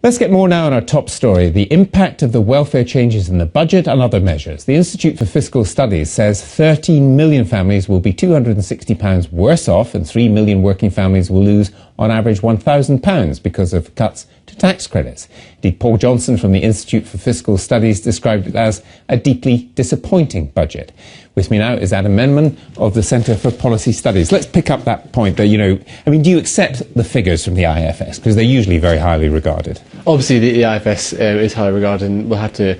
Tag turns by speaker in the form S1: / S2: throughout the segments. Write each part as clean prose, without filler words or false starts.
S1: Let's get more now on our top story, the impact of the welfare changes in the budget and other measures. The Institute for Fiscal Studies says 13 million families will be £260 worse off and 3 million working families will lose on average £1,000 because of cuts to tax credits. Indeed, Paul Johnson from the Institute for Fiscal Studies described it as a deeply disappointing budget. With me now is Adam Memon of the Centre for Policy Studies. Let's pick up that point that, do you accept the figures from the IFS? Because they're usually very highly regarded.
S2: Obviously, the IFS is highly regarded, and we'll have to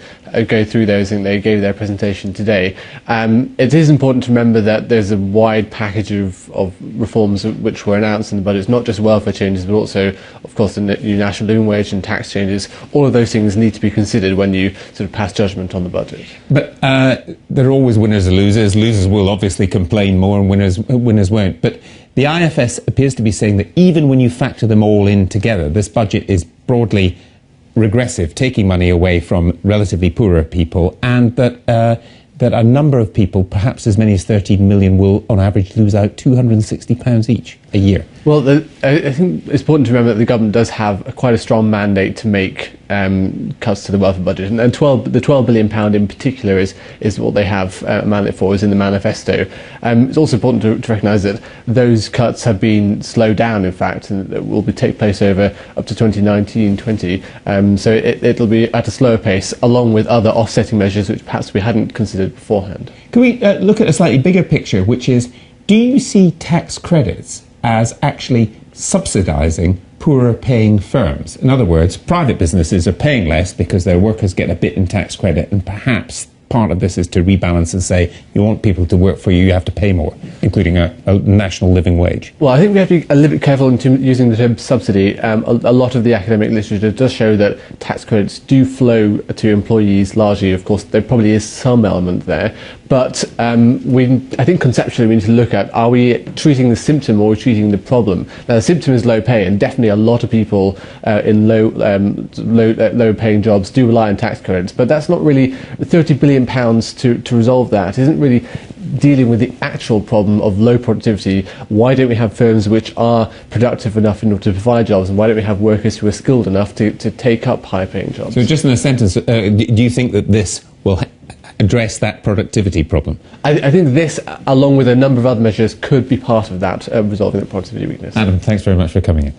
S2: go through those. I think they gave their presentation today. It is important to remember that there's a wide package of reforms which were announced in the budget. It's not just welfare changes, but also, of course, the new national living wage and tax changes. All of those things need to be considered when you sort of pass judgment on the budget.
S1: But there are always winners and losers. Losers will obviously complain more, and winners won't. But the IFS appears to be saying that even when you factor them all in together, this budget is broadly regressive, taking money away from relatively poorer people, and that a number of people, perhaps as many as 13 million, will on average lose out £260 each a year.
S2: Well, I think it's important to remember that the government does have quite a strong mandate to make cuts to the welfare budget, and the £12 billion in particular is what they have a mandate for, is in the manifesto. It's also important to recognise that those cuts have been slowed down, in fact, and that will take place over up to 2019-20. So it'll be at a slower pace, along with other offsetting measures which perhaps we hadn't considered beforehand.
S1: Can we look at a slightly bigger picture, which is, do you see tax credits as actually subsidising poorer paying firms? In other words, private businesses are paying less because their workers get a bit in tax credit, and perhaps part of this is to rebalance and say, you want people to work for you, you have to pay more, including a national living wage. Well,
S2: I think we have to be a little bit careful in using the term subsidy. A lot of the academic literature does show that tax credits do flow to employees largely. Of course, there probably is some element there. But I think conceptually we need to look at, are we treating the symptom or are we treating the problem? Now, the symptom is low pay, and definitely a lot of people in low paying jobs do rely on tax credits. But that's not really £30 billion to resolve that. It isn't really dealing with the actual problem of low productivity. Why don't we have firms which are productive enough in order to provide jobs, and why don't we have workers who are skilled enough to take up high paying jobs?
S1: So just in a sentence, do you think that this will address that productivity problem?
S2: I think this, along with a number of other measures, could be part of that, resolving the productivity weakness.
S1: Adam, thanks very much for coming in.